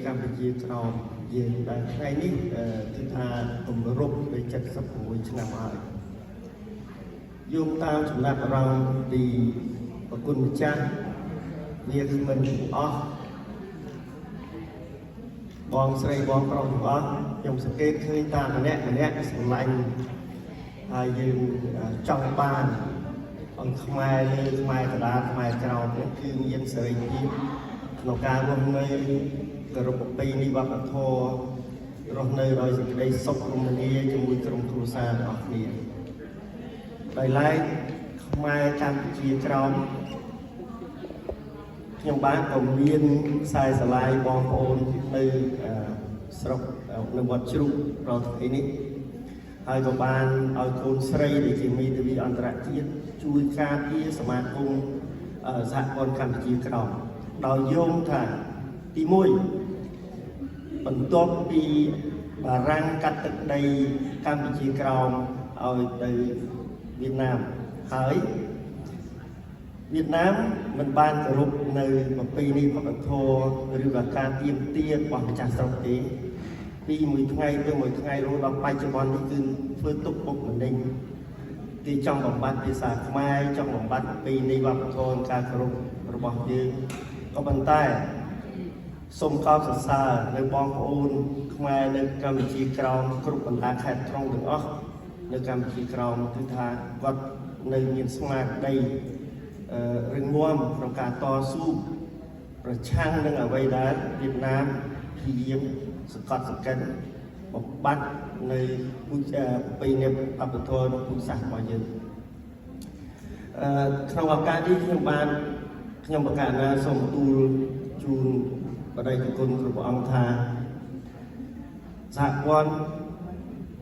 កម្ពុជាក្រោមយើងដែលថ្ងៃនេះគឺថាគម្រប់ទៅ76ឆ្នាំហើយយោងតាមចំណាប់អារម្មណ៍ពីប្រគុណម្ចាស់វាគ្មិនអស់បងស្រីបងប្រុសទាំងអស់ខ្ញុំសង្កេតឃើញតាមម្នាក់ស្រឡាញ់ហើយយើងចង់បានអង្គខ្មែរលើខ្មែរកណ្ដាលខ្មែរក្រោមនេះគឺមានសេរីភាពក្នុងការរស់នៅគោរពប្រពៃណីវប្បធម៌រស់នៅដោយសេចក្តីសុខរមនាជាមួយក្រុមគ្រួសារទាំងអស់គ្នាដោយឡែកខ្មែរកម្ពុជាក្រោមខ្ញុំបានក៏មានខ្សែស្រឡាយបងប្អូននៅស្រុកនៅវត្តជ្រូកប្រទេសនេះហើយក៏បានឲ្យកូនស្រីដែលជាមេធាវីអន្តរជាតិជួយការពារសមាគមសហព័ន្ធកម្ពុជាក្រោមដោយយោងថាទី1បន្ទាប់ពីបារាំងកាត់ទឹកដីកម្ពុជាក្រោមឲ្យទៅវៀតណាមហើយវៀតណាមមិនបានគោរពនៅប្រពៃណីវប្បធម៌ឬក៏ការទាមទាររបស់ម្ចាស់ស្រុកទេពីមួយថ្ងៃទៅមួយថ្ងៃរហូតដល់បច្ចុប្បន្ននេះគឺធ្វើទុកបុកម្នេញគេចង់បំបត្តិភាសាខ្មែរចង់បំបត្តិប្រពៃណីវប្បធម៌ការគោរពរបស់យើងក៏ប៉ុន្តែសូមកោតសរសើរនៅបងប្អូនខ្មែរនៅកម្ពុជាក្រោមគ្រប់បណ្ដាខេត្តក្រុងទាំងអស់នៅកម្ពុជាក្រោមគឺថាគាត់នៅមានស្មារតីរឹងមាំក្នុងការតស៊ូប្រឆាំងនឹងអ្វីដែលវៀតណាមព្យាយាមសង្កត់សង្កិនបំបត្តិនៅប្រពៃណីវប្បធម៌និងភូមិសាស្ត្ររបស់យើងក្នុងឱកាសនេះខ្ញុំប្រកាសណាសូមទូលជូនបដិគុណគ្រប់ព្រះអង្គថាសហព័ន្ធ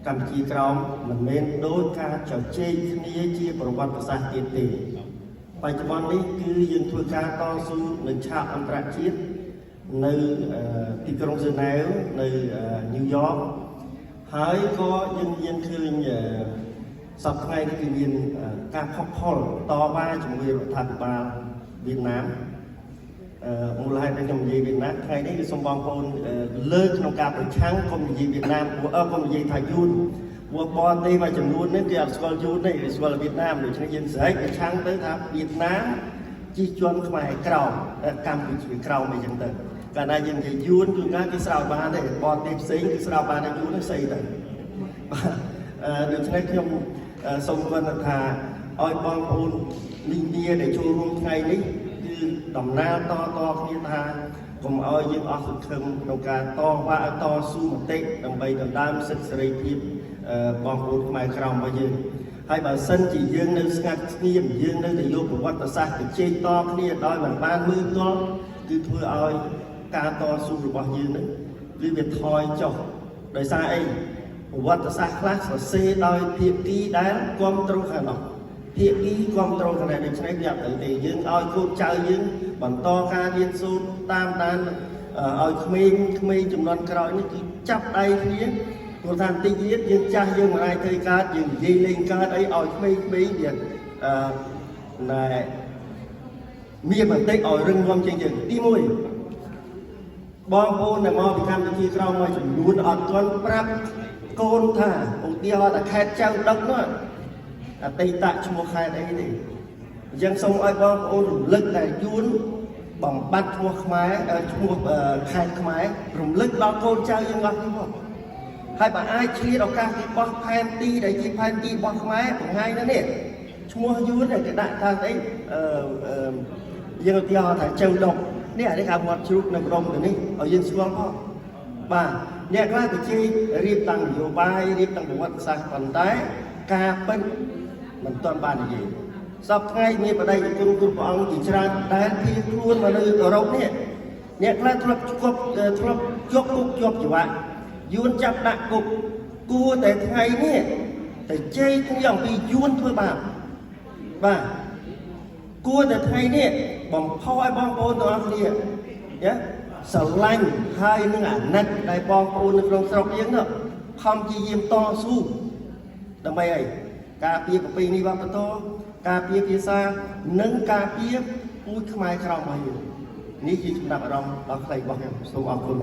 កម្ពុជាក្រោមមិនមែនដោយការជជែកគ្នាជាប្រវត្តិសាស្ត្រទៀតទេបច្ចុប្បន្ននេះគឺយើងធ្វើការតស៊ូនៅឆាកអន្តរជាតិនៅទីក្រុងហ្សឺណែវនៅញូវយ៉កហើយក៏យើងឃើញសប្តាហ៍ថ្ងៃនេះគឺមានការផុសផុលតវ៉ាជាមួយរដ្ឋាភិបាលវៀតណាមមូលហេតុដែលខ្ញុំនិយាយវៀតណាមថ្ងៃនេះគឺសូមបងប្អូនលើកក្នុងការប្រឆាំងកុំនិយាយវៀតណាមកុំនិយាយថាយួនពួកបរទេសមួយចំនួននេះគេអត់ស្គាល់យួនទេគេស្គាល់វៀតណាមដូច្នេះយើងស្រែកប្រឆាំងទៅថាវៀតណាមជិះជាន់ខ្មែរក្រោមកម្ពុជាក្រោមអីចឹងទៅកាលណាយើងនិយាយយួនគឺណាគេស្រោចបានទេបរទេសផ្សេងគឺស្រោចបានតែយួននេះស្អីទៅដូច្នេះខ្ញុំសូមគណថាឲ្យបងប្អូននាដែលចូលរួមថ្ងៃនេះគឺដំណើរតគ្នាថាកុំឲ្យយើងអស់សង្ឃឹមក្នុងការតវ៉ាតស៊ូមតិដើម្បីដណ្ដើមសិទ្ធិសេរីភាពបងប្អូនខ្មែរក្រោមរបស់យើងហើយបើសិនជាយើងនៅស្ងាត់ស្ងៀមយើងនៅតែយកប្រវត្តិសាស្ត្រទៅជែកតគ្នាដោយមិនបានមើលទល់គឺធ្វើឲ្យការតស៊ូរបស់យើងនឹងគឺវាថយចុះដោយសារអីប្រវត្តិសាស្ត្រខ្លះសរសេរដោយភាគីដែលគ្រប់គ្រងខាងនោះភាគីគ្រប់គ្រងខាងនេះដូច្នេះវាអត់ទៅទេយើងឲ្យកូនចៅយើងបន្តការរៀនសូត្រតាមដានឲ្យក្មេងចំនួនក្រោយនេះគឺចាប់ដៃគ្នាព្រោះថាបន្តិចទៀតយើងចាស់យើងមិនអាចធ្វើកើតយើងនិយាយលេងកើតអីឲ្យក្មេងវាណែមានបន្តិចឲ្យរឹងមាំជាងយើងទី1បងប្អូនដែលមកពីកម្ពុជាក្រោមមួយចំនួនអត់ទាន់ប្រាប់កូនថាឧទាហរណ៍ថាខេត្តចៅដឹកនោះអតីតឈ្មោះខេត្តអីទេអញ្ចឹងសូមឲ្យបងប្អូនរំលឹកតែយួនបំបត្តិឈ្មោះខ្មែរឈ្មោះខេត្តខ្មែររំលឹកដល់កូនចៅយើងអស់នេះមកហើយបើអាចឆ្លៀតឱកាសពីបោះផែនទីដែលជាផែនទីរបស់ខ្មែរបង្ហាញទៅនេះឈ្មោះយួនដែលគេដាក់ថាអីយើងឧទាហរណ៍ថាចៅដុកនេះអានេះគេវត្តជ្រូកនៅក្រុមទៅនេះឲ្យយើងស្គាល់ផងបាទអ្នកខ្លះទៅជិះរៀបតាំងនយោបាយរៀបតាំងប្រវត្តិសាស្ត្រប៉ុន្តែការពិតមិនទាន់បាននិយាយសពថ្ងៃមានបដិគុណគ្រប់ព្រះអង្គជាច្រើនដែលភៀសខ្លួនមកនៅអឺរ៉ុបនេះអ្នកខ្លះធ្លាប់ជាប់គុកជាប់ច្បាប់យួនចាប់ដាក់គុកគួរតែថ្ងៃនេះតែជ័យគ្នាអំពីយួនធ្វើបាបបាទគួរតែថ្ងៃនេះបំផុសឲ្យបងប្អូនទាំងអស់គ្នាស្រឡាញ់ហើយនឹងអាណិតដែលបងប្អូននៅក្នុងស្រុកយើងនោះខំព្យាយាមតស៊ូដើម្បីអីការពារប្រពៃណីវប្បធម៌ការពារភាសានិងការពារពូជខ្មែរក្រោមរបស់យើង នេះជាចំណាប់អារម្មណ៍ដល់ខ្លីរបស់ខ្ញុំសូមអរគុណ